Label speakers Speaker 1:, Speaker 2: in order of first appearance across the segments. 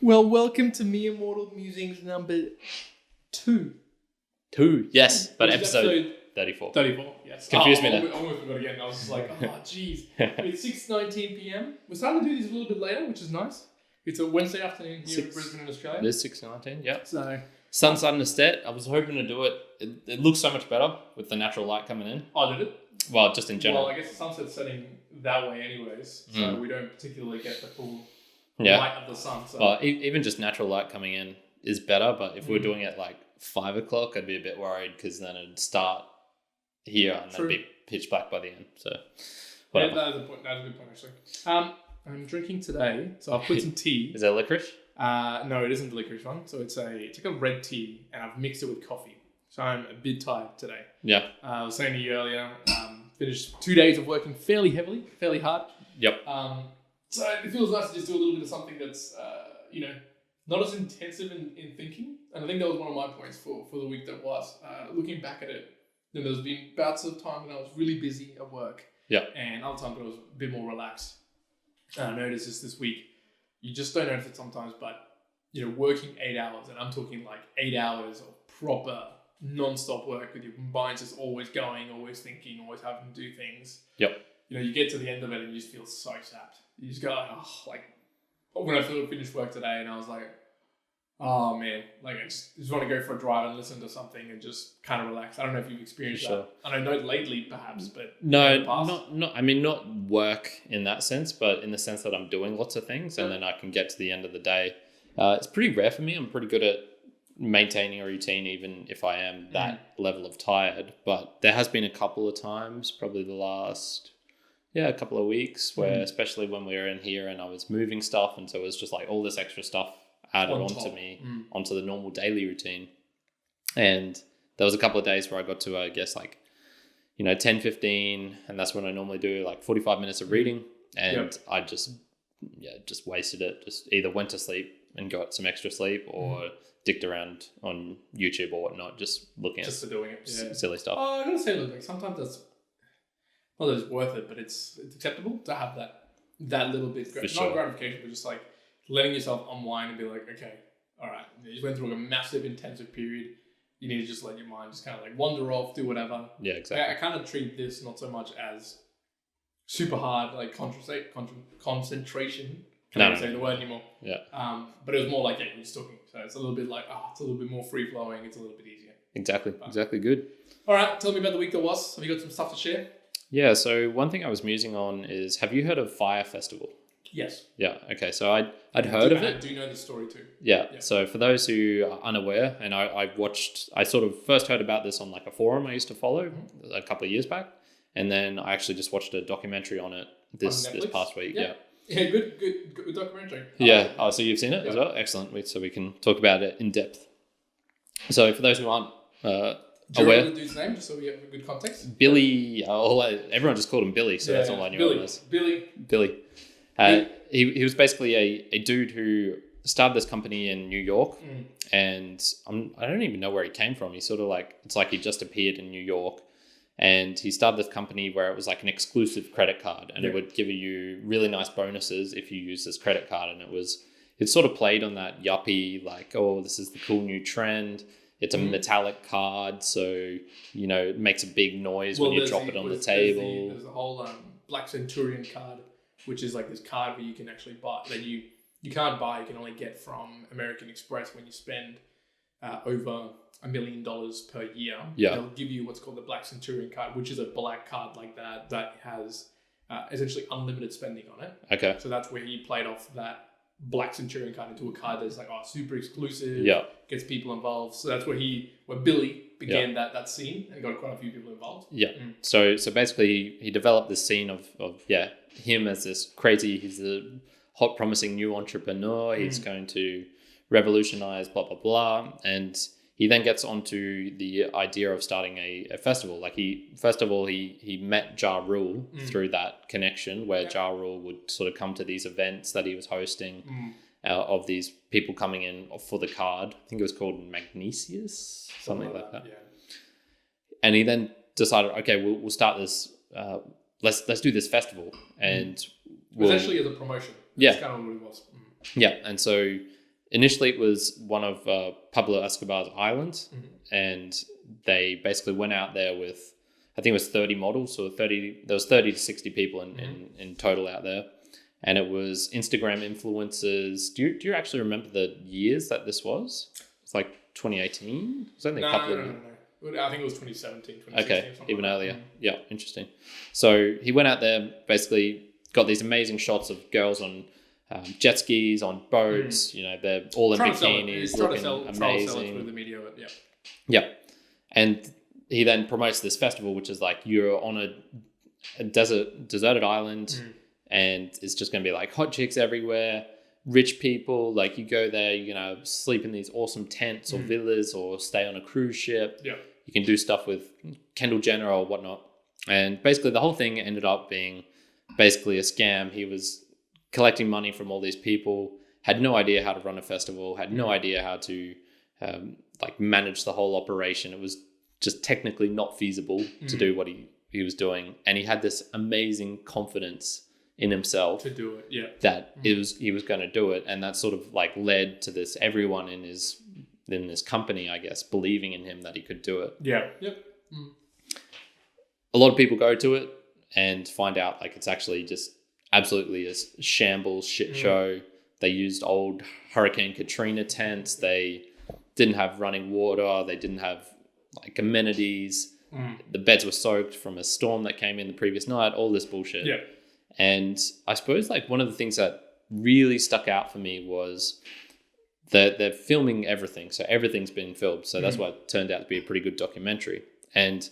Speaker 1: Well, welcome to Me Immortal Musings number 2.
Speaker 2: 2, yes, but
Speaker 1: Which is
Speaker 2: episode 34.
Speaker 1: 34, yes.
Speaker 2: Confused me now.
Speaker 1: I almost forgot again. I was just like, oh, jeez. It's 6:19 p.m. We're starting to do these a little bit later, which is nice. It's a Wednesday afternoon here in Brisbane, in Australia.
Speaker 2: It is 6:19, yeah.
Speaker 1: So,
Speaker 2: Sun's starting to set. I was hoping to do it. It looks so much better with the natural light coming in.
Speaker 1: oh, did it?
Speaker 2: Well, just in general.
Speaker 1: Well, I guess the sunset's setting that way anyways, so we don't particularly get the full
Speaker 2: Yeah.
Speaker 1: light of the sun. So.
Speaker 2: Well, even just natural light coming in is better, but if we were doing it like 5 o'clock, I'd be a bit worried because then it'd start here and then be pitch black by the end. So, whatever.
Speaker 1: Yeah, that is a point. That's a good point, actually. I'm drinking today, so I've put some tea.
Speaker 2: Is that licorice?
Speaker 1: No, it isn't the licorice one. So it's like a red tea, and I've mixed it with coffee. So I'm a bit tired today.
Speaker 2: Yeah.
Speaker 1: I was saying to you earlier, finished 2 days of working fairly heavily, fairly hard.
Speaker 2: Yep.
Speaker 1: So it feels nice to just do a little bit of something that's, not as intensive in thinking. And I think that was one of my points for the week that was. Looking back at it, then there's been bouts of time when I was really busy at work.
Speaker 2: Yeah.
Speaker 1: And other times when I was a bit more relaxed. And I noticed this week, you just don't notice it sometimes, but, working 8 hours, and I'm talking like 8 hours of proper non-stop work with your mind just always going, always thinking, always having to do things.
Speaker 2: Yep.
Speaker 1: You get to the end of it and you just feel so sapped. You just go like, when I finished work today and I was like, oh man, like I just want to go for a drive and listen to something and just kind of relax. I don't know if you've experienced that. I know lately perhaps, but
Speaker 2: no, not work in that sense, but in the sense that I'm doing lots of things and then I can get to the end of the day. It's pretty rare for me. I'm pretty good at maintaining a routine even if I am that level of tired, but there has been a couple of times, probably the last a couple of weeks where especially when we were in here and I was moving stuff, and so it was just like all this extra stuff added onto me, onto the normal daily routine. And there was a couple of days where I got to, I guess, 10-15, and that's when I normally do like 45 minutes of reading, and I just wasted it. Just either went to sleep and got some extra sleep or dicked around on YouTube or whatnot, just looking at
Speaker 1: doing it.
Speaker 2: silly stuff.
Speaker 1: Oh, I gotta say, look, sometimes that's not that it's worth it, but it's acceptable to have that little bit, not gratification, but just like letting yourself unwind and be like, okay, all right, you just went through a massive intensive period. You need to just let your mind just kind of like wander off, do whatever.
Speaker 2: Yeah, exactly.
Speaker 1: I kind of treat this not so much as super hard, like concentration. Can't say the word anymore.
Speaker 2: Yeah.
Speaker 1: But it was more like, you're just talking. So it's a little bit like, it's a little bit more free flowing. It's a little bit easier.
Speaker 2: Exactly. Good.
Speaker 1: All right. Tell me about the week that was. Have you got some stuff to share?
Speaker 2: Yeah. So one thing I was musing on is, have you heard of Fyre Festival?
Speaker 1: Yes.
Speaker 2: Yeah. Okay. So I'd heard of it.
Speaker 1: I do know the story too.
Speaker 2: Yeah. So for those who are unaware, and I sort of first heard about this on like a forum I used to follow a couple of years back, and then I actually just watched a documentary on it this past week. Yeah.
Speaker 1: Yeah, good documentary.
Speaker 2: Yeah. Oh, so you've seen it as well? Excellent. So we can talk about it in depth. So for those who aren't aware,
Speaker 1: the dude's name, just so we have a good context?
Speaker 2: Billy. Everyone just called him Billy, so that's all I knew of this. Billy. He was basically a dude who started this company in New York, and I don't even know where he came from. He's sort of like, it's like he just appeared in New York. And he started this company where it was like an exclusive credit card, and it would give you really nice bonuses if you use this credit card. And it sort of played on that yuppie, like, oh, this is the cool new trend. It's a metallic card, so, it makes a big noise when you drop it on the table.
Speaker 1: There's a whole Black Centurion card, which is like this card where you can actually buy, that you can't buy, you can only get from American Express when you spend over $1 million per year. They'll give you what's called the Black Centurion card, which is a black card like that has essentially unlimited spending on it. Okay. So that's where he played off that Black Centurion card into a card that's like, super exclusive, gets people involved. So that's where Billy began that scene and got quite a few people involved. Yeah.
Speaker 2: So basically he developed this scene of him as this crazy, he's a hot promising new entrepreneur. He's going to revolutionize blah, blah, blah. And he then gets onto the idea of starting a festival. Like he met Ja Rule through that connection where Ja Rule would sort of come to these events that he was hosting of these people coming in for the card. I think it was called Magnesius, something like that. Yeah. And he then decided, okay, we'll start this. Let's do this festival, and
Speaker 1: it was actually as a promotion. That's kind of what it was.
Speaker 2: Yeah, and so initially it was one of Pablo Escobar's islands, and they basically went out there with, I think it was 30 models, so there was 30 to 60 people in total out there. And it was Instagram influencers. Do you actually remember the years that this was? It's like 2018? It was only a couple of years.
Speaker 1: No. I think it was 2017, 2016.
Speaker 2: Okay, even earlier. Yeah, interesting. So he went out there, basically got these amazing shots of girls on jet skis, on boats. You know, they're all in bikinis, looking amazing. Trying to sell it through the media, yeah. Yeah, and he then promotes this festival, which is like you're on a deserted island, and it's just going to be like hot chicks everywhere, rich people. Like you go there, you're going to sleep in these awesome tents or villas, or stay on a cruise ship. Yeah, you can do stuff with Kendall Jenner or whatnot. And basically, the whole thing ended up being basically a scam. He was collecting money from all these people, had no idea how to run a festival, had no idea how to like manage the whole operation. It was just technically not feasible to do what he was doing. And he had this amazing confidence in himself
Speaker 1: to do it, yeah,
Speaker 2: that he was going to do it. And that sort of like led to this, everyone in this company, I guess, believing in him that he could do it.
Speaker 1: Yeah. Yep.
Speaker 2: A lot of people go to it and find out like it's actually just absolutely a shambles shit show. They used old Hurricane Katrina tents. They didn't have running water. They didn't have like amenities. The beds were soaked from a storm that came in the previous night, all this bullshit.
Speaker 1: Yeah.
Speaker 2: And I suppose like one of the things that really stuck out for me was that they're filming everything. So everything's been filmed. So that's why it turned out to be a pretty good documentary. And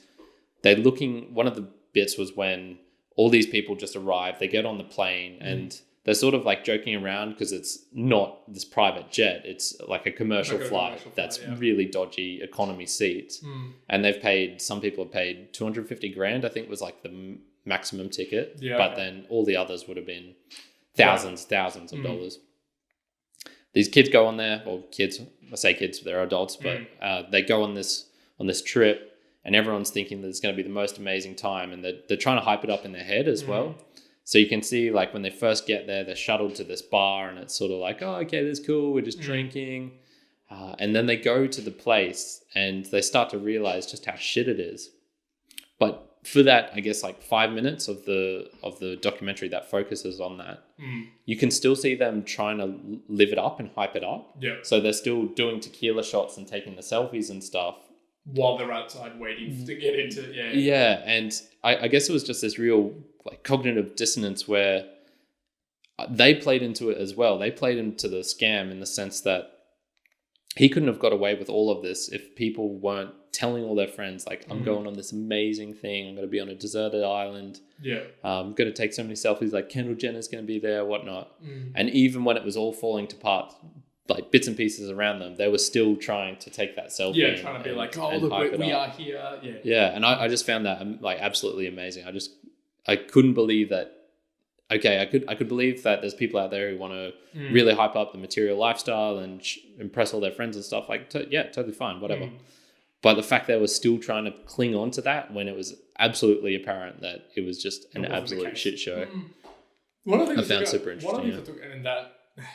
Speaker 2: one of the bits was when all these people just arrive, they get on the plane and they're sort of like joking around because it's not this private jet. It's like a commercial flight that's really dodgy economy seats. And some people have paid 250 grand, I think was like the maximum ticket. Yeah, but then all the others would have been thousands of dollars. These kids go on there, or kids, I say kids, they're adults, but they go on this trip. And everyone's thinking that it's going to be the most amazing time. And they're trying to hype it up in their head as well. So you can see like when they first get there, they're shuttled to this bar and it's sort of like, oh, okay, this is cool. We're just drinking. And then they go to the place and they start to realize just how shit it is. But for that, I guess like 5 minutes of the documentary that focuses on that, you can still see them trying to live it up and hype it up. Yeah. So they're still doing tequila shots and taking the selfies and stuff.
Speaker 1: While they're outside waiting to get into it,
Speaker 2: yeah. And I guess it was just this real like cognitive dissonance where they played into it as well. They played into the scam in the sense that he couldn't have got away with all of this if people weren't telling all their friends, like, I'm going on this amazing thing. I'm going to be on a deserted island. Yeah. I'm going to take so many selfies. Like Kendall Jenner's going to be there, whatnot. And even when it was all falling to parts, like bits and pieces around them, they were still trying to take that selfie.
Speaker 1: Yeah, trying to be like, oh, look, we are here. Yeah.
Speaker 2: Yeah, and I just found that like absolutely amazing. I couldn't believe that. Okay, I could believe that there's people out there who want to really hype up the material lifestyle and impress all their friends and stuff. Like, totally fine, whatever. But the fact that they were still trying to cling on to that when it was absolutely apparent that it was just an absolute shit show.
Speaker 1: One of the things
Speaker 2: I found super interesting.
Speaker 1: One of the things in that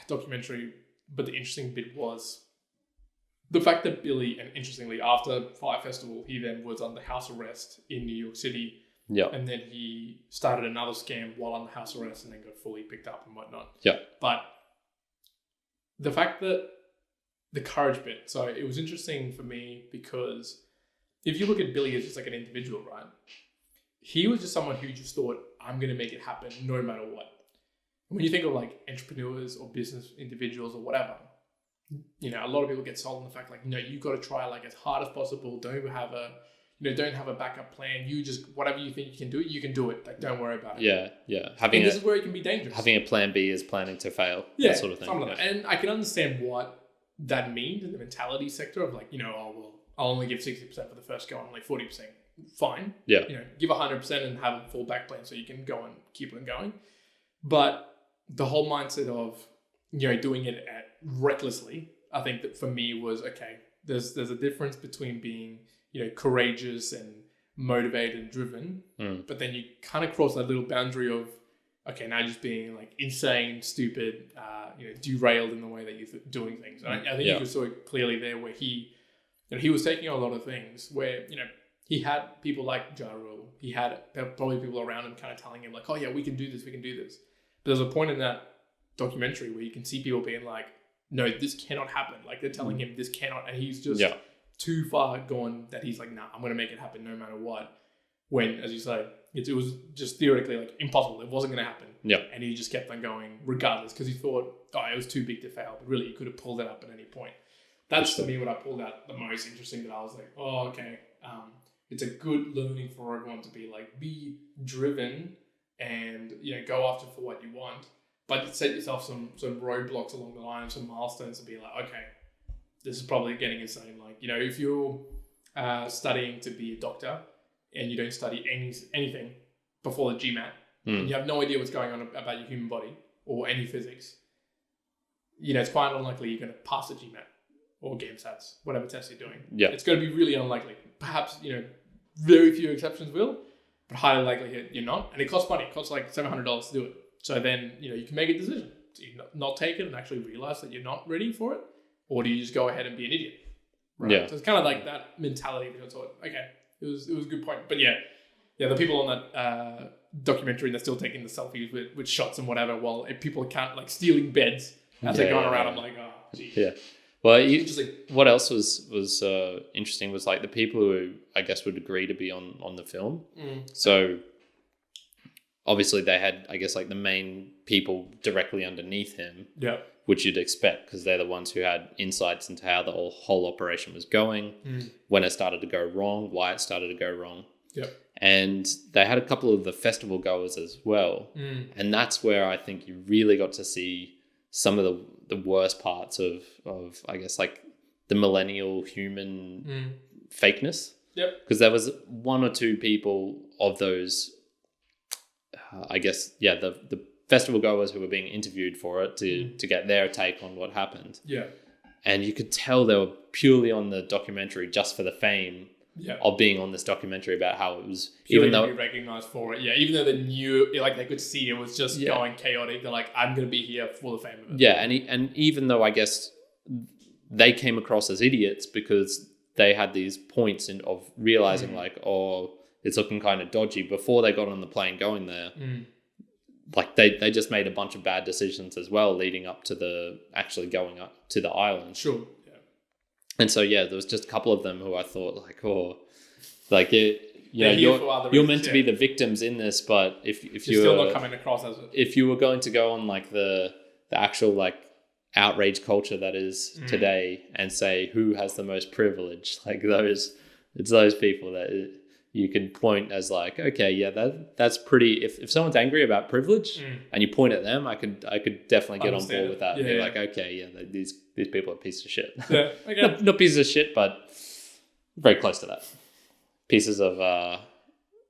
Speaker 1: documentary, but the interesting bit was the fact that Billy, and interestingly, after Fyre Festival, he then was under house arrest in New York City. Yeah. And then he started another scam while under house arrest and then got fully picked up and whatnot. Yeah. But the fact that the courage bit, so it was interesting for me because if you look at Billy as just like an individual, right? He was just someone who just thought, I'm going to make it happen no matter what. When you think of like entrepreneurs or business individuals or whatever, you know, a lot of people get sold on the fact like, you've got to try like as hard as possible. Don't have a backup plan. You just, whatever you think you can do it, you can do it. Like, don't worry about it.
Speaker 2: Yeah, yeah.
Speaker 1: This is where it can be dangerous.
Speaker 2: Having a plan B is planning to fail. Yeah, that sort of thing.
Speaker 1: Something like that. And I can understand what that means in the mentality sector of like, I'll only give 60% for the first go and only 40%. Fine. Yeah. Give 100% and have a full back plan so you can go and keep on going. But the whole mindset of, doing it recklessly, I think that for me was, okay, there's a difference between being, courageous and motivated and driven, but then you kind of cross that little boundary of, okay, now just being like insane, stupid, derailed in the way that you're doing things. And I think you saw it clearly there where he was taking a lot of things where, he had people like Ja Rule. He had probably people around him kind of telling him like, oh yeah, we can do this. But there's a point in that documentary where you can see people being like, no, this cannot happen. Like they're telling him this cannot, and he's just too far gone that he's like, nah, I'm going to make it happen no matter what. When, as you say, it was just theoretically like impossible. It wasn't going to happen.
Speaker 2: Yeah.
Speaker 1: And he just kept on going regardless because he thought, it was too big to fail. But really, he could have pulled it up at any point. That's to me what I pulled out the most interesting, that I was like, oh, okay. It's a good learning for everyone to be like, be driven and, go after for what you want. But set yourself some roadblocks along the line, some milestones to be like, okay, this is probably getting insane. Like, if you're studying to be a doctor and you don't study anything before the GMAT, and you have no idea what's going on about your human body or any physics, it's quite unlikely you're going to pass the GMAT or GAMSATs, whatever test you're doing.
Speaker 2: Yeah.
Speaker 1: It's going to be really unlikely. Perhaps, very few exceptions will, but highly likely you're not. And it costs money. It costs like $700 to do it. So then, you can make a decision. Do you not take it and actually realize that you're not ready for it? Or do you just go ahead and be an idiot? Right?
Speaker 2: Yeah.
Speaker 1: So it's kind of like that mentality, which I thought, okay, it was a good point. But yeah, the people on that documentary, they're still taking the selfies with shots and whatever, while people can't, like, stealing beds as they're going around. I'm like, oh, geez.
Speaker 2: Yeah. Well, what else was interesting was like the people who I guess would agree to be on the film. So obviously they had, I guess, like the main people directly underneath him, which you'd expect because they're the ones who had insights into how the whole operation was going, when it started to go wrong, why it started to go wrong. And they had a couple of the festival goers as well. And that's where I think you really got to see some of the worst parts of I guess like the millennial human fakeness. Because there was one or two people of those, I guess, the festival goers who were being interviewed for it to get their take on what happened. And you could tell they were purely on the documentary just for the fame of being on this documentary about how it was,
Speaker 1: purely even though to be recognized for it. Even though they knew, like they could see it was just going chaotic. They're like, I'm going to be here for the fame of it.
Speaker 2: And even though I guess they came across as idiots because they had these points of realizing like, oh, it's looking kind of dodgy before they got on the plane going there. Like they just made a bunch of bad decisions as well leading up to the actually going up to the island.
Speaker 1: Sure.
Speaker 2: And so, there was just a couple of them who I thought like, oh, like you're meant to be the victims in this, but if you're
Speaker 1: still not coming across as it.
Speaker 2: If you were going to go on like the actual like outrage culture that is today and say who has the most privilege, like it's those people that you can point as like, okay, that's pretty. If someone's angry about privilege and you point at them, I could definitely get on board with that. And be like, okay, these people are pieces of shit. Not pieces of shit, but very close to that. Pieces of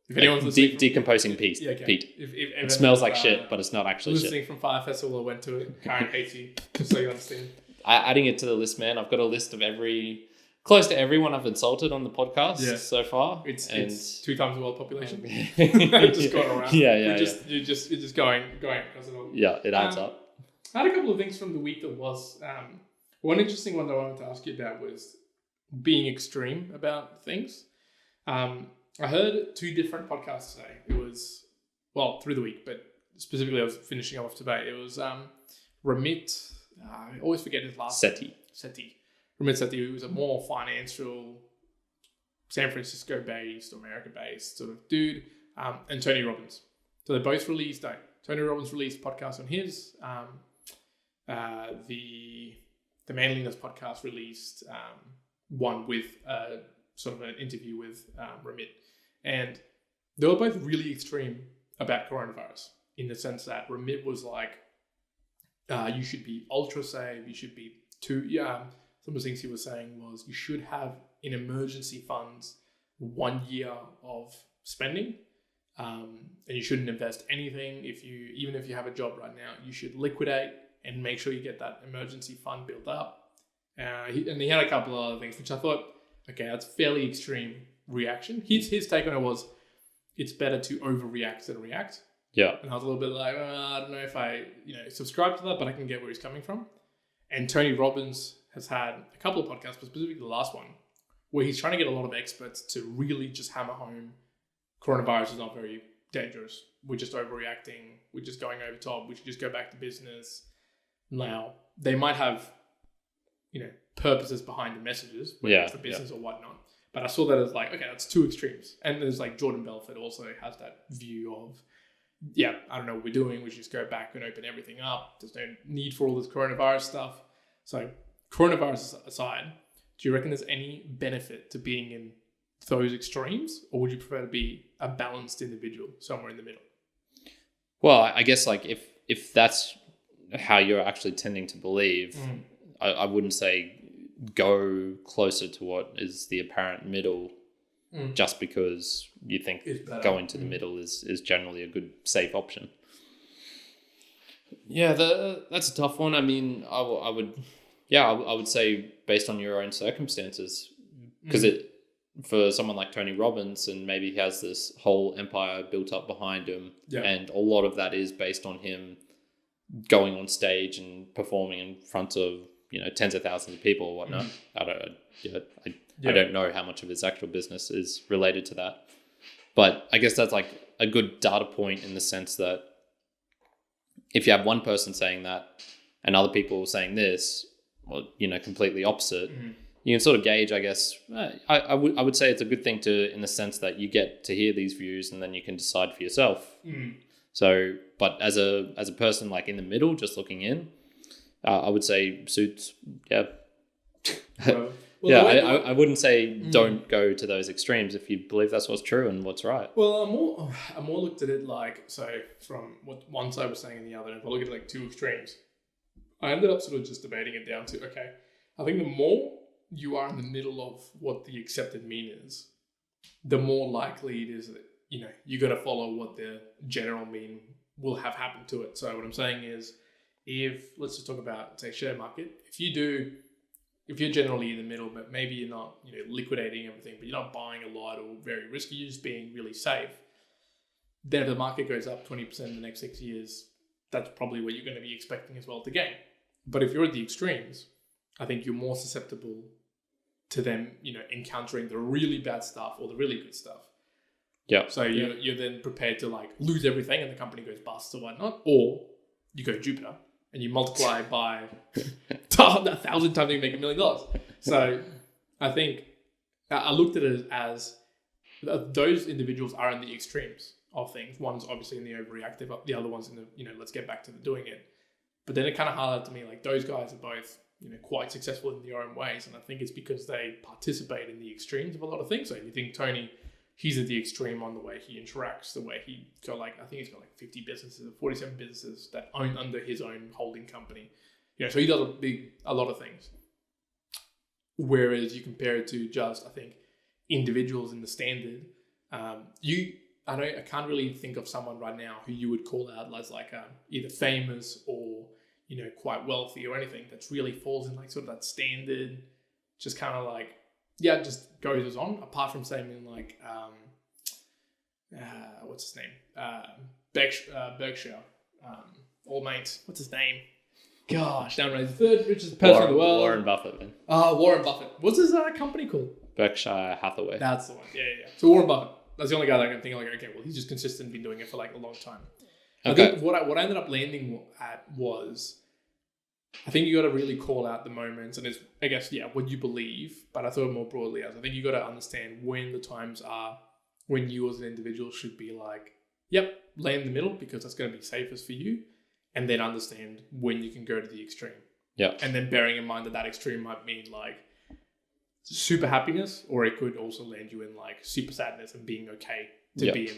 Speaker 1: if anyone's
Speaker 2: decomposing peat. Peat.
Speaker 1: If
Speaker 2: it smells like shit, but it's not actually shit.
Speaker 1: Listening from Fyre Festival or went to it, Kyrin hates you, just so you understand.
Speaker 2: Adding it to the list, man. I've got a list of close to everyone I've insulted on the podcast so far.
Speaker 1: It's 2 times the world population. Just going around. You're just going across it all.
Speaker 2: Yeah, it adds up.
Speaker 1: I had a couple of things from the week that was one interesting one that I wanted to ask you about was being extreme about things. I heard 2 different podcasts today. It was through the week, but specifically I was finishing off today. It was Ramit. I always forget his last name. Sethi. Ramit Sethi, who was a more financial, San Francisco based, America based sort of dude, and Tony Robbins. So they both released. Tony Robbins released a podcast on his. The Manliness podcast released one with sort of an interview with Ramit, and they were both really extreme about coronavirus in the sense that Ramit was like, you should be ultra safe. You should be some of the things he was saying was you should have in emergency funds 1 year of spending, and you shouldn't invest anything. Even if you have a job right now, you should liquidate and make sure you get that emergency fund built up. And he had a couple of other things, which I thought, okay, that's fairly extreme reaction. His take on it was, it's better to overreact than react.
Speaker 2: Yeah.
Speaker 1: And I was a little bit like, I don't know if I, subscribe to that, but I can get where he's coming from. And Tony Robbins has had a couple of podcasts, but specifically the last one, where he's trying to get a lot of experts to really just hammer home coronavirus is not very dangerous. We're just overreacting. We're just going over top. We should just go back to business. Now, they might have, purposes behind the messages, whether it's the business or whatnot. But I saw that as like, okay, that's two extremes. And there's like Jordan Belfort also has that view of, I don't know what we're doing. We should just go back and open everything up. There's no need for all this coronavirus stuff. So coronavirus aside, do you reckon there's any benefit to being in those extremes, or would you prefer to be a balanced individual somewhere in the middle?
Speaker 2: Well, I guess like if that's how you're actually tending to believe, I wouldn't say go closer to what is the apparent middle just because you think going to the middle is generally a good, safe option. Yeah, that's a tough one. I mean, I would say based on your own circumstances, because for someone like Tony Robbins, and maybe he has this whole empire built up behind him, and a lot of that is based on him going on stage and performing in front of tens of thousands of people or whatnot. I don't know how much of his actual business is related to that, but I guess that's like a good data point in the sense that if you have one person saying that and other people saying this, well, completely opposite, you can sort of gauge, I guess. I would say it's a good thing in the sense that you get to hear these views and then you can decide for yourself. So, but as a person like in the middle, just looking in, I would say suits. Yeah. I wouldn't say don't go to those extremes if you believe that's what's true and what's right.
Speaker 1: Well, I more looked at it like, so from what one side was saying and the other, if I look at it like two extremes, I ended up sort of just debating it down to, okay, I think the more you are in the middle of what the accepted mean is, the more likely it is that, you got to follow what the general mean will have happened to it. So what I'm saying is, let's just talk about, say, share market. If you're generally in the middle, but maybe you're not, liquidating everything, but you're not buying a lot or very risky, you're just being really safe, then if the market goes up 20% in the next 6 years, that's probably what you're going to be expecting as well to gain. But if you're at the extremes, I think you're more susceptible to them, encountering the really bad stuff or the really good stuff.
Speaker 2: Yeah.
Speaker 1: So you're then prepared to like lose everything and the company goes bust or whatnot, or you go Jupiter and you multiply by 1,000 times, you make $1 million. So I think I looked at it as those individuals are in the extremes of things. One's obviously in the overreactive, the other one's in the, let's get back to the doing it. But then it kind of highlighted to me, like, those guys are both, quite successful in their own ways. And I think it's because they participate in the extremes of a lot of things. So if you think Tony, he's at the extreme on the way he interacts, the way he got I think he's got 50 businesses or 47 businesses that own under his own holding company. So he does a lot of things. Whereas you compare it to just, I think, individuals in the standard, I can't really think of someone right now who you would call out as like either famous or, quite wealthy or anything that's really falls in like sort of that standard, just kind of like, just goes on, apart from saying like, what's his name? Berkshire, All Mates. What's his name? Gosh, damn right. He's the third richest person in the world.
Speaker 2: Warren Buffett, man.
Speaker 1: Warren Buffett. What's his company called?
Speaker 2: Berkshire Hathaway.
Speaker 1: That's the one. Yeah. So Warren Buffett. That's the only guy that I can think of. Like, okay, well, he's just consistent, been doing it for like a long time. Okay. I think what I ended up landing at was, I think you got to really call out the moments, and it's, I guess, what you believe. But I thought more broadly as, I think you got to understand when the times are when you as an individual should be like, lay in the middle because that's going to be safest for you, and then understand when you can go to the extreme.
Speaker 2: Yeah. And
Speaker 1: then bearing in mind that extreme might mean like super happiness, or it could also land you in like super sadness and being okay to be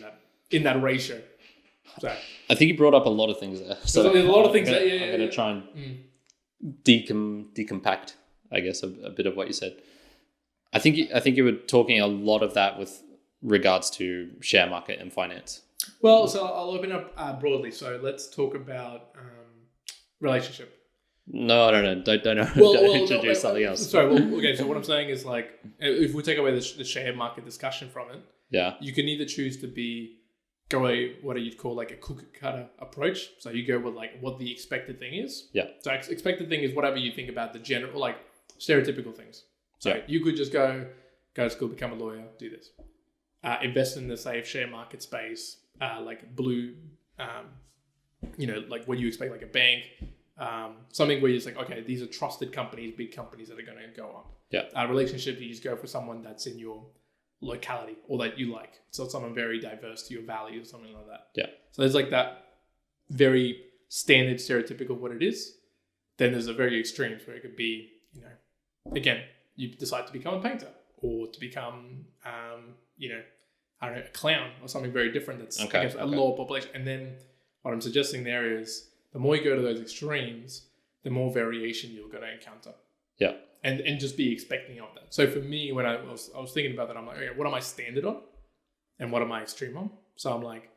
Speaker 1: in that ratio. So
Speaker 2: I think you brought up a lot of things there. So
Speaker 1: there's a lot of things
Speaker 2: I'm going to try and decompact, I guess, a bit of what you said. I think you were talking a lot of that with regards to share market and finance.
Speaker 1: Well, so I'll open up broadly. So let's talk about relationship.
Speaker 2: No, I don't know. Don't introduce something else.
Speaker 1: Sorry. Well, okay. So what I'm saying is, like, if we take away the share market discussion from it, you can either choose to be go what you'd call like a cookie cutter approach. So you go with like what the expected thing is.
Speaker 2: Yeah.
Speaker 1: So expected thing is whatever you think about the general, like stereotypical things. So you could just go to school, become a lawyer, do this. Invest in the safe share market space, like blue, like what you expect, like a bank, something where you're just like, okay, these are trusted companies, big companies that are going to go up.
Speaker 2: Yeah.
Speaker 1: Relationship, you just go for someone that's in your locality or that you like. So someone very diverse to your values or something like that.
Speaker 2: Yeah.
Speaker 1: So there's like that very standard stereotypical what it is. Then there's a very extremes where it could be, again, you decide to become a painter or to become, I don't know, a clown or something very different that's I guess, a lower population. And then what I'm suggesting there is the more you go to those extremes, the more variation you're going to encounter.
Speaker 2: Yeah.
Speaker 1: And just be expecting of that. So for me, when I was thinking about that, I'm like, okay, what am I standard on? And what am I extreme on? So I'm like,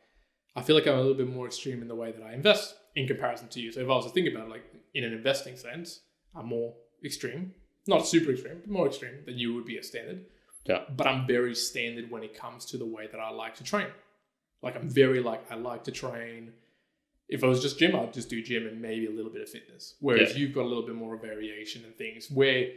Speaker 1: I feel like I'm a little bit more extreme in the way that I invest in comparison to you. So if I was to think about it, like in an investing sense, I'm more extreme. Not super extreme, but more extreme than you would be a standard.
Speaker 2: Yeah.
Speaker 1: But I'm very standard when it comes to the way that I like to train. Like I like to train. If I was just gym, I'd just do gym and maybe a little bit of fitness. Whereas you've got a little bit more variation and things where,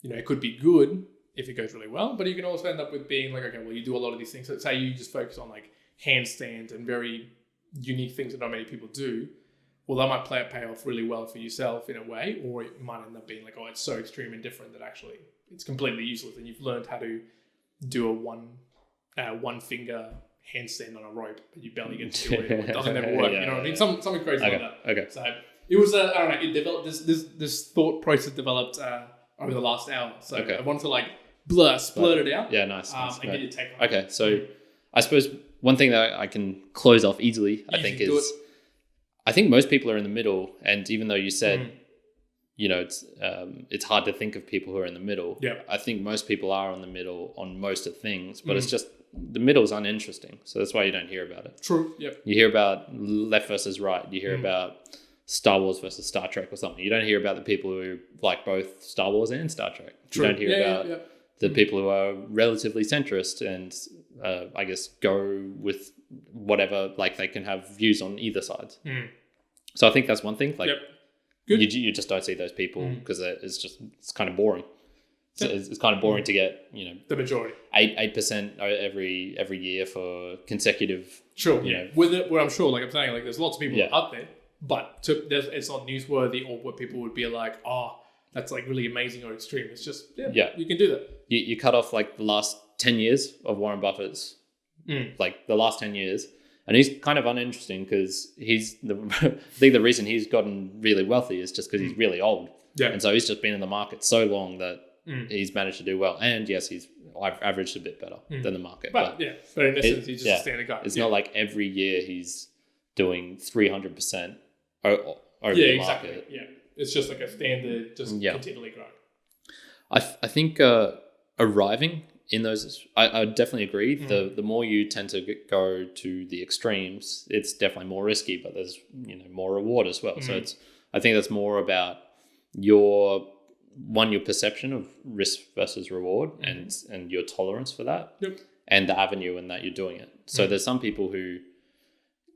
Speaker 1: it could be good if it goes really well, but you can also end up with being like, okay, well, you do a lot of these things. So say you just focus on like handstands and very unique things that not many people do. Well, that might pay off really well for yourself in a way, or it might end up being like, oh, it's so extreme and different that actually it's completely useless. And you've learned how to do a one finger handstand on a rope, but you barely get to do it. It doesn't ever work. You know what I mean? Something crazy like that.
Speaker 2: Okay.
Speaker 1: So it was, I don't know, it developed, this thought process developed over the last hour. So I wanted to like splurt it out.
Speaker 2: Yeah, nice.
Speaker 1: And get your take on it.
Speaker 2: Okay, so I suppose one thing that I can close off easily, I think, is I think most people are in the middle. And even though you said, it's hard to think of people who are in the middle.
Speaker 1: Yeah.
Speaker 2: I think most people are in the middle on most of things, but it's just the middle's uninteresting. So that's why you don't hear about it.
Speaker 1: True. Yep.
Speaker 2: You hear about left versus right. You hear about Star Wars versus Star Trek or something. You don't hear about the people who like both Star Wars and Star Trek.
Speaker 1: True.
Speaker 2: You don't hear about the people who are relatively centrist and I guess go with whatever, like they can have views on either side. So I think that's one thing. Like you just don't see those people because it's kind of boring. So it's kind of boring to get,
Speaker 1: the majority
Speaker 2: 8% every year for consecutive.
Speaker 1: Sure. With it, where I'm sure, like I'm saying, like there's lots of people out there, but it's not newsworthy or where people would be like, oh, that's like really amazing or extreme. It's just you can do that.
Speaker 2: You cut off like the last 10 years of Warren Buffett's, like the last 10 years, and he's kind of uninteresting because I think the reason he's gotten really wealthy is just because he's really old. Yeah. And so he's just been in the market so long that he's managed to do well. And yes, I've averaged a bit better than the market.
Speaker 1: But in essence, he's just a standard guy.
Speaker 2: It's not like every year he's doing 300% over the
Speaker 1: exactly.
Speaker 2: market.
Speaker 1: Yeah. It's just like a standard, just continually growing.
Speaker 2: I think arriving in those, I definitely agree. The more you tend to go to the extremes, it's definitely more risky, but there's more reward as well. So I think that's more about your perception of risk versus reward and your tolerance for that, and the avenue in that you're doing it. So there's some people who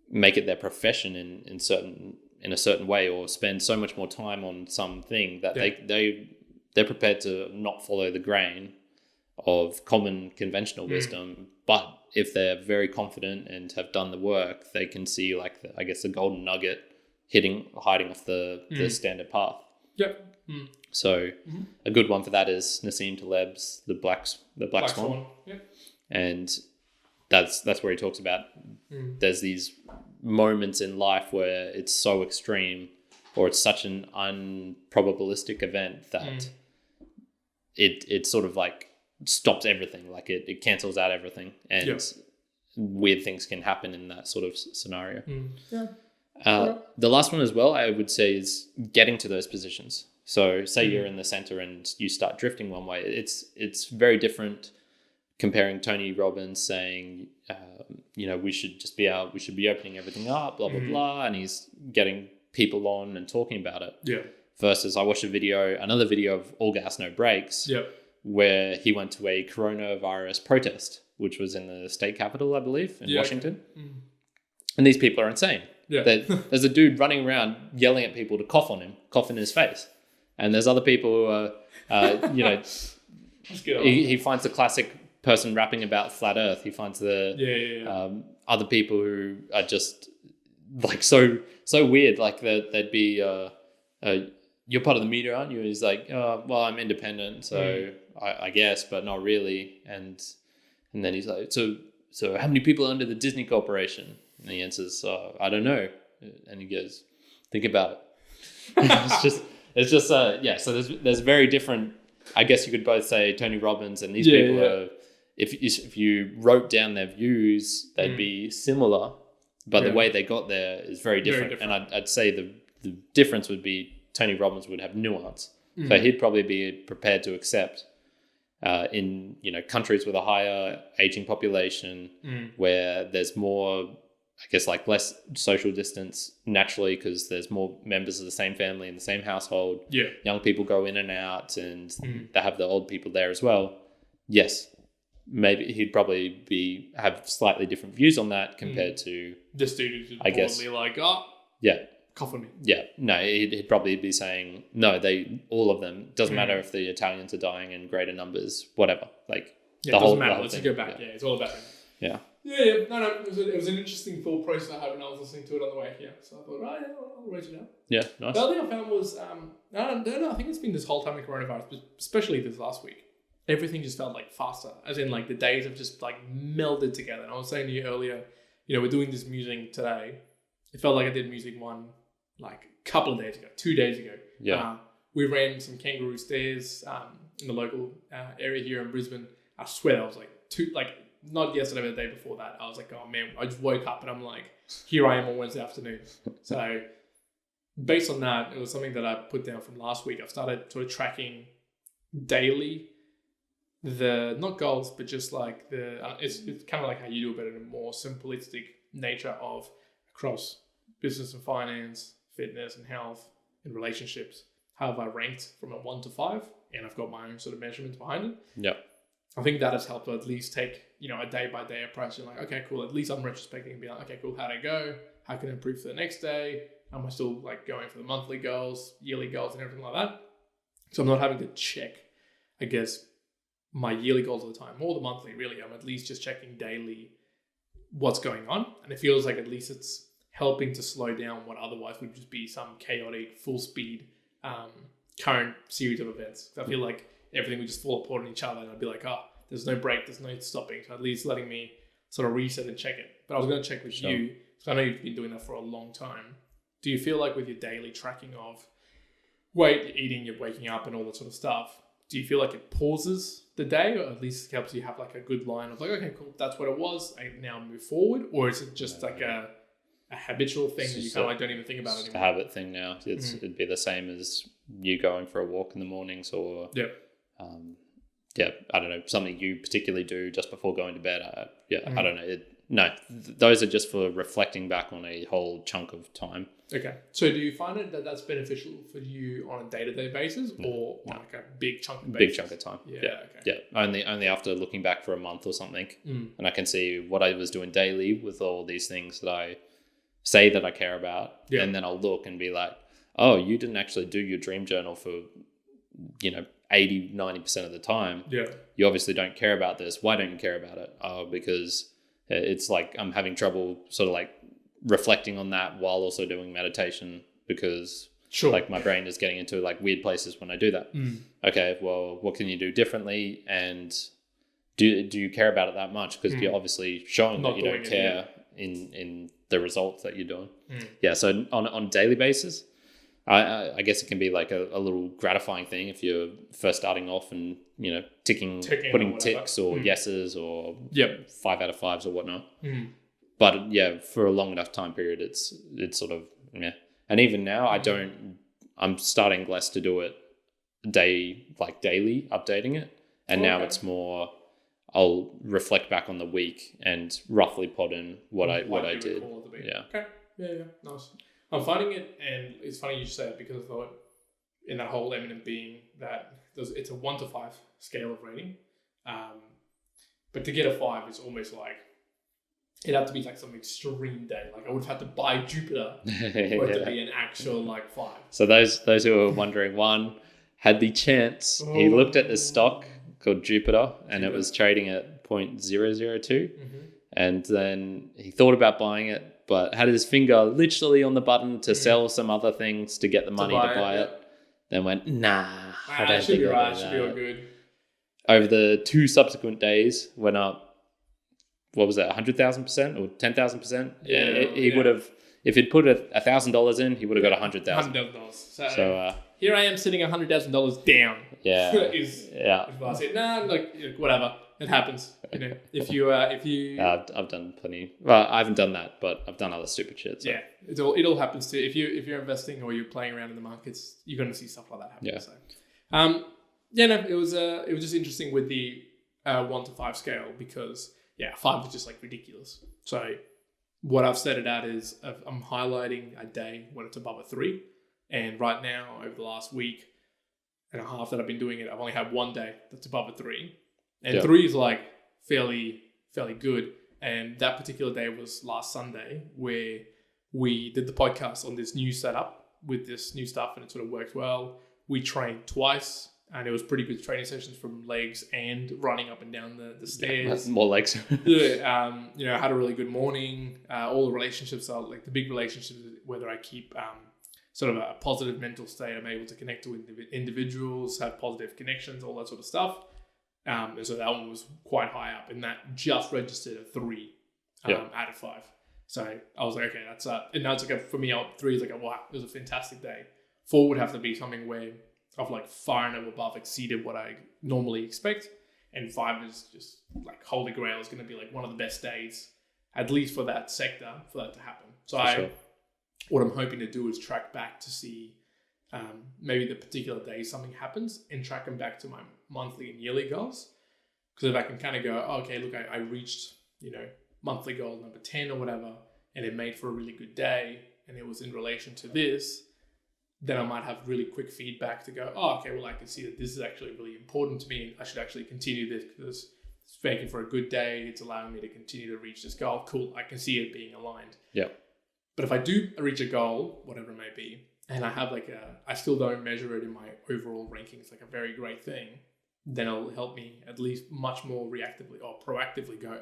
Speaker 2: make it their profession in a certain way, or spend so much more time on something that they're prepared to not follow the grain of common conventional wisdom. But if they're very confident and have done the work, they can see like the golden nugget hiding off the standard path. Yep. So a good one for that is Nassim Taleb's The Black Swan. Yep. And that's where he talks about there's these moments in life where it's so extreme or it's such an unprobabilistic event that it sort of like stops everything, like it cancels out everything, and weird things can happen in that sort of scenario. The last one as well, I would say, is getting to those positions. So say you're in the center and you start drifting one way. It's very different comparing Tony Robbins saying, we should be opening everything up, blah, blah, blah. And he's getting people on and talking about it. Yeah. Versus I watched another video of All Gas, No Brakes, where he went to a coronavirus protest, which was in the state capitol, I believe, in Washington. And these people are insane.
Speaker 1: Yeah.
Speaker 2: There's a dude running around yelling at people to cough on him, cough in his face. And there's other people who are, he finds the classic person rapping about flat earth. He finds the other people who are just like so weird. Like they'd be, you're part of the media, aren't you? And he's like, well, I'm independent, so I guess, but not really. And then he's like, so how many people are under the Disney Corporation? And he answers, I don't know. And he goes, think about it. it's just so there's very different, I guess you could both say Tony Robbins and these people are, if you wrote down their views, they'd be similar, but the way they got there is very different. And I'd say the difference would be Tony Robbins would have nuance. So he'd probably be prepared to accept in countries with a higher aging population where there's more, I guess, like less social distance naturally because there's more members of the same family in the same household.
Speaker 1: Yeah.
Speaker 2: Young people go in and out and they have the old people there as well. Yes. Maybe he'd probably have slightly different views on that compared to
Speaker 1: this dude who's
Speaker 2: I guess
Speaker 1: like, cough on me.
Speaker 2: Yeah. No, he'd probably be saying, no, all of them. Doesn't matter if the Italians are dying in greater numbers, whatever. Like
Speaker 1: it doesn't matter. Let's go back. Yeah, it's all about him.
Speaker 2: Yeah.
Speaker 1: Yeah. No. It was an interesting thought process I had when I was listening to it on the way here. So I thought, I'll write it down.
Speaker 2: Yeah, nice.
Speaker 1: The other thing I found was, I think it's been this whole time in coronavirus, but especially this last week, everything just felt like faster. As in, like the days have just like melded together. And I was saying to you earlier, we're doing this musing today. It felt like I did musing one like a couple of days ago, 2 days ago.
Speaker 2: Yeah.
Speaker 1: We ran some kangaroo stairs in the local area here in Brisbane. I swear I was like not yesterday, but the day before that. I was like, oh man, I just woke up and I'm like, here I am on Wednesday afternoon. So based on that, it was something that I put down from last week. I've started sort of tracking daily not goals, but just like it's kind of like how you do it, but in a more simplistic nature of across business and finance, fitness and health and relationships. How have I ranked from a 1 to 5? And I've got my own sort of measurements behind it.
Speaker 2: Yeah.
Speaker 1: I think that has helped to at least take, a day by day approach and like, okay, cool. At least I'm retrospecting and be like, okay, cool. How'd I go? How can I improve for the next day? Am I still like going for the monthly goals, yearly goals and everything like that? So I'm not having to check, I guess, my yearly goals all the time or the monthly really. I'm at least just checking daily what's going on. And it feels like at least it's helping to slow down what otherwise would just be some chaotic, full speed, current series of events. So I feel like everything would just fall apart on each other and I'd be like, there's no break, there's no stopping. So at least letting me sort of reset and check it. But I was going to check with you, because I know you've been doing that for a long time. Do you feel like with your daily tracking of weight, you're eating, you're waking up and all that sort of stuff, do you feel like it pauses the day or at least helps you have like a good line of like, okay, cool, that's what it was, I now move forward? Or is it just like a habitual thing that you kind of like don't even think about anymore?
Speaker 2: It's a habit thing now. It'd be the same as you going for a walk in the mornings or I don't know, something you particularly do just before going to bed. I don't know. Those are just for reflecting back on a whole chunk of time. Okay. So do you find it that that's beneficial for you on a day-to-day basis or on like a big chunk of basis? Big chunk of time. Yeah. Only after looking back for a month or something and I can see what I was doing daily with all these things that I say that I care about and then I'll look and be like, oh, you didn't actually do your dream journal for 80-90% of the time. You obviously don't care about this. Why don't you care about it? Because it's like I'm having trouble sort of like reflecting on that while also doing meditation because like my brain is getting into like weird places when I do that. Okay, well, what can you do differently? And do you care about it that much? Because you're obviously showing that you don't care in the results that you're doing. So on a daily basis, I guess it can be like a little gratifying thing if you're first starting off and, putting ticks or yeses or 5 out of 5s or whatnot. But for a long enough time period, it's sort of, And even now I'm starting less to do it daily, updating it. And now it's more, I'll reflect back on the week and roughly put in what I did. Okay. Yeah. Nice. I'm finding it, and it's funny you say it because I thought in that whole eminent being that it's a 1 to 5 scale of rating. But to get a 5 is almost like
Speaker 1: it'd have to be like some extreme day. Like I would have had to buy Jupiter for it to be an actual like 5.
Speaker 2: So those who are wondering, Juan had the chance. He looked at this stock called Jupiter, and it was trading at 0.002. And then he thought about buying it, but had his finger literally on the button to sell some other things to get the money to buy it. Then went, nah, I don't think I'll do that.
Speaker 1: Should be all good.
Speaker 2: Over the 2 subsequent days, went up, what was that, 100,000% or 10,000%? Yeah, he would have, if he'd put $1,000 in, he would have got $100,000.
Speaker 1: So here I am sitting $100,000 down.
Speaker 2: Yeah.
Speaker 1: I said, nah, like whatever. It happens, you know. If you
Speaker 2: I've done plenty. Well, I haven't done that, but I've done other stupid shit. So.
Speaker 1: Yeah, it all happens too. If you're investing or you're playing around in the markets, you're going to see stuff like that happen.
Speaker 2: Yeah.
Speaker 1: So, it was just interesting with the 1 to 5 scale because 5 was just like ridiculous. So what I've set it at is I'm highlighting a day when it's above a 3, and right now over the last week and a half that I've been doing it, I've only had one day that's above a 3. And 3 is like fairly good. And that particular day was last Sunday where we did the podcast on this new setup with this new stuff, and it sort of worked well. We trained twice, and it was pretty good training sessions from legs and running up and down the stairs.
Speaker 2: More legs.
Speaker 1: I had a really good morning. All the relationships are like the big relationships, whether I keep sort of a positive mental state, I'm able to connect to individuals, have positive connections, all that sort of stuff. And so that one was quite high up, and that just registered a 3 out of 5. So I was like, okay, that's and now it's like for me, 3 is like wow, it was a fantastic day. 4 would have to be something where I've like far and above exceeded what I normally expect, and 5 is just like holy grail. Is going to be like one of the best days, at least for that sector, for that to happen. So what I'm hoping to do is track back to see. Maybe the particular day something happens and track them back to my monthly and yearly goals. Because if I can kind of go, okay, look, I reached, monthly goal number 10 or whatever, and it made for a really good day, and it was in relation to this, then I might have really quick feedback to go, okay, well, I can see that this is actually really important to me, and I should actually continue this because it's making for a good day. It's allowing me to continue to reach this goal. Cool. I can see it being aligned.
Speaker 2: Yeah.
Speaker 1: But if I do reach a goal, whatever it may be, and I have I still don't measure it in my overall rankings, like a very great thing, then it'll help me at least much more reactively or proactively go,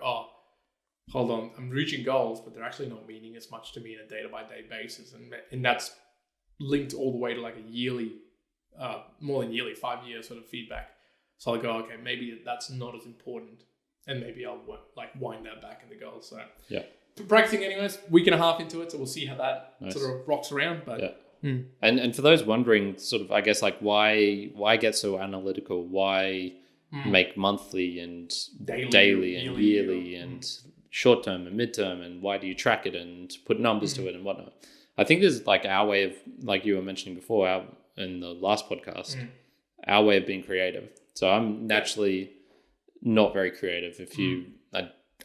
Speaker 1: hold on, I'm reaching goals, but they're actually not meaning as much to me on a day-to-day basis. And that's linked all the way to like a yearly, more than yearly, 5-year sort of feedback. So I'll go, okay, maybe that's not as important, and maybe I'll like wind that back in the goals. So practicing anyways, week and a half into it, so we'll see how that sort of rocks around. But
Speaker 2: And for those wondering, sort of, I guess, like why get so analytical? Why make monthly and daily and yearly and short term and midterm, and why do you track it and put numbers to it and whatnot? I think there's like our way of, like you were mentioning before in the last podcast, our way of being creative. So I'm naturally not very creative.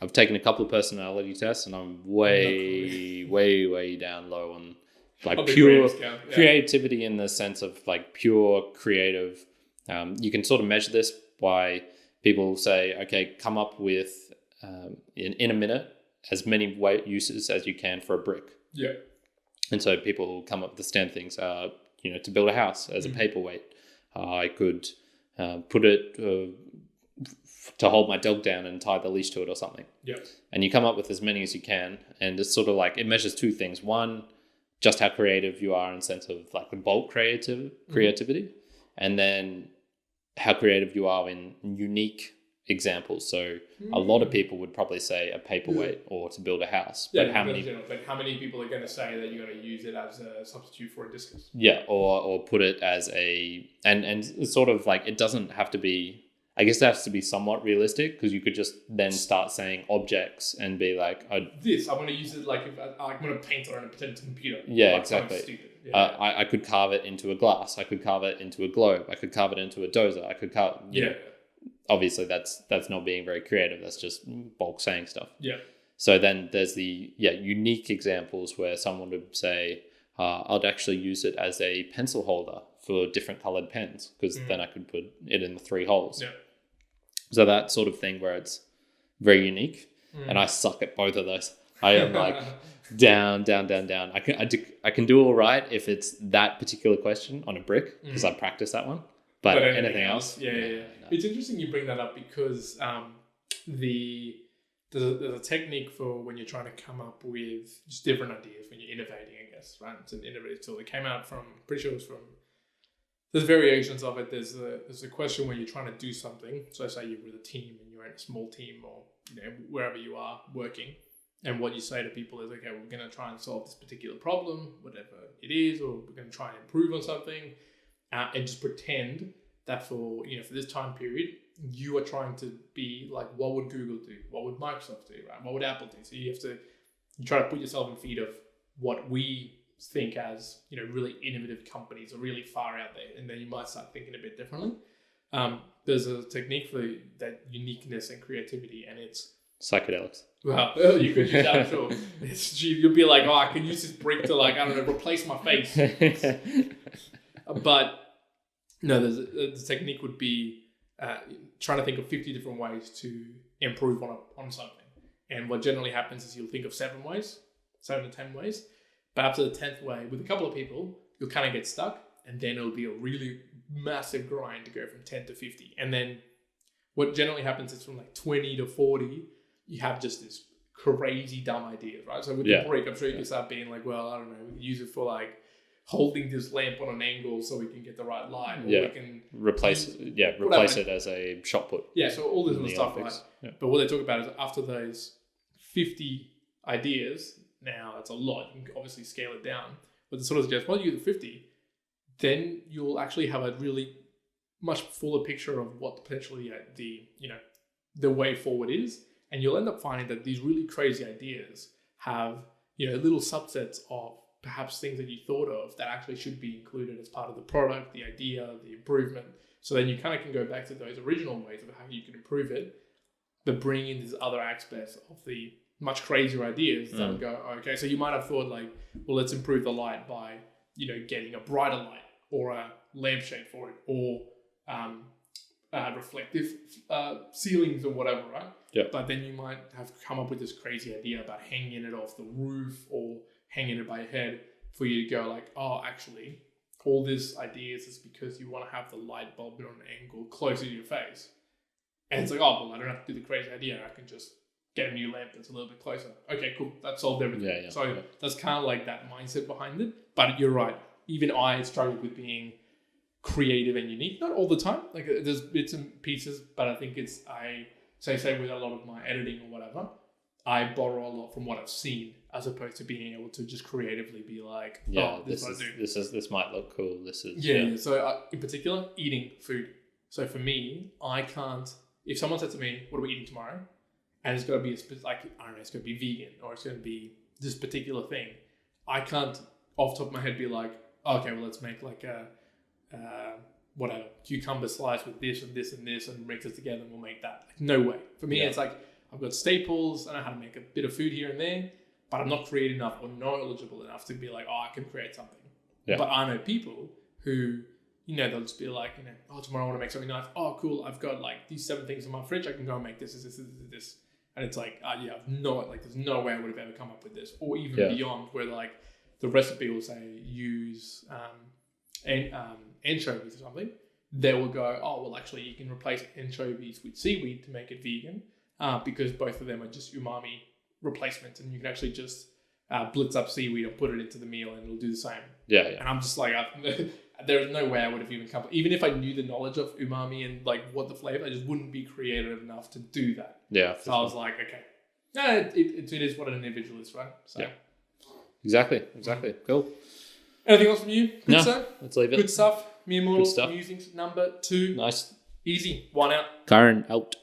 Speaker 2: I've taken a couple of personality tests, and I'm way down low on like pure creativity in the sense of like pure creative. You can sort of measure this by people say, okay, come up with in a minute as many weight uses as you can for a brick.
Speaker 1: Yeah.
Speaker 2: And so people will come up with the standard things, to build a house as a paperweight. I could put it to hold my dog down and tie the leash to it or something.
Speaker 1: Yeah.
Speaker 2: And you come up with as many as you can. And it's sort of like, it measures 2 things. One, just how creative you are in the sense of like the bulk creativity. And then how creative you are in unique examples. So a lot of people would probably say a paperweight or to build a house.
Speaker 1: But how many people are going to say that you're going to use it as a substitute for a discus?
Speaker 2: Yeah, or put it as and it's sort of like, it doesn't have to be, I guess it has to be somewhat realistic, because you could just then start saying objects and be like, I'm going to use it like if I'm going to paint it on a potential computer. Yeah, exactly. I could carve it into a glass. I could carve it into a globe. I could carve it into a dozer. I could carve. Obviously, that's not being very creative. That's just bulk saying stuff.
Speaker 1: Yeah.
Speaker 2: So then there's the unique examples where someone would say, I'd actually use it as a pencil holder for different colored pens, because then I could put it in the 3 holes.
Speaker 1: Yeah.
Speaker 2: So that sort of thing where it's very unique. and I suck at both of those. I am like down. I can do all right if it's that particular question on a brick because I practice that one. But anything else?
Speaker 1: Yeah. No. It's interesting you bring that up because there's a technique for when you're trying to come up with just different ideas when you're innovating, I guess, right? It's an innovative tool. It came out from, pretty sure it was from, there's variations of it. There's a question when you're trying to do something. So say you're with a team and you're in a small team or wherever you are working. And what you say to people is, okay, we're going to try and solve this particular problem, whatever it is, or we're going to try and improve on something, and just pretend that for this time period, you are trying to be like, what would Google do? What would Microsoft do? Right? What would Apple do? So you try to put yourself in feet of what we think as, really innovative companies are really far out there. And then you might start thinking a bit differently. There's a technique for that uniqueness and creativity, and it's
Speaker 2: psychedelics.
Speaker 1: Well, you could use that, I'm sure. You'll be like, I can use this brick to replace my face. But no, the technique would be trying to think of 50 different ways to improve on something. And what generally happens is you'll think of 7 to 10 ways. But after the 10th way, with a couple of people, you'll kind of get stuck. And then it'll be a really massive grind to go from 10 to 50. And then what generally happens is from like 20 to 40, you have just this crazy dumb ideas, right? So with the brick, I'm sure you can start being like, well, I don't know, we can use it for like holding this lamp on an angle so we can get the right light. Or we can
Speaker 2: replace it as a shot put.
Speaker 1: Yeah, so all this other stuff, right? Yeah. But what they talk about is after those 50 ideas, now that's a lot. You can obviously scale it down. But the sort of suggest, once you get to 50, then you'll actually have a really much fuller picture of what potentially the way forward is. And you'll end up finding that these really crazy ideas have, little subsets of perhaps things that you thought of that actually should be included as part of the product, the idea, the improvement. So then you kind of can go back to those original ways of how you can improve it, but bring in these other aspects of the much crazier ideas that go, okay, so you might have thought like, well, let's improve the light by, getting a brighter light or a lampshade for it or reflective ceilings or whatever, right?
Speaker 2: Yeah.
Speaker 1: But then you might have come up with this crazy idea about hanging it off the roof or hanging it by your head for you to go like, oh, actually, all this ideas is because you want to have the light bulb on an angle closer to your face. And it's like, oh, well, I don't have to do the crazy idea. I can just get a new lamp that's a little bit closer. Okay, cool. That solved everything. So that's kind of like that mindset behind it. But you're right. Even I struggle with being creative and unique. Not all the time. Like there's bits and pieces, but I think say with a lot of my editing or whatever, I borrow a lot from what I've seen as opposed to being able to just creatively be like,
Speaker 2: this might look cool. This is
Speaker 1: yeah. So in particular, eating food. So for me, I can't. If someone said to me, "What are we eating tomorrow?" and it's got to be it's going to be vegan or it's going to be this particular thing, I can't off the top of my head be like, okay, well let's make like a whatever cucumber slice with this and this and this and mix it together and we'll make that. Like, no way. For me, it's like I've got staples. I know how to make a bit of food here and there, but I'm not creative enough or knowledgeable enough to be like, oh, I can create something. Yeah. But I know people who, they'll just be like, oh, tomorrow I want to make something nice. Oh, cool. I've got like these 7 things in my fridge. I can go and make this. And it's like, there's no way I would have ever come up with this. Or even beyond where like the recipe will say use anchovies or something. They will go, oh, well, actually you can replace anchovies with seaweed to make it vegan because both of them are just umami replacements and you can actually just blitz up seaweed and put it into the meal and it'll do the same.
Speaker 2: Yeah.
Speaker 1: And I'm just like, there's no way I would have even come. Even if I knew the knowledge of umami and like what the flavor, I just wouldn't be creative enough to do that.
Speaker 2: Yeah.
Speaker 1: So I was like, okay, it is what an individual is, right? So.
Speaker 2: Yeah. Exactly. Cool.
Speaker 1: Anything else from you? Good stuff.
Speaker 2: Let's leave it.
Speaker 1: Good stuff. Mere Mortals, Musings, number 2.
Speaker 2: Nice.
Speaker 1: Easy. 1 out.
Speaker 2: Kyrin out.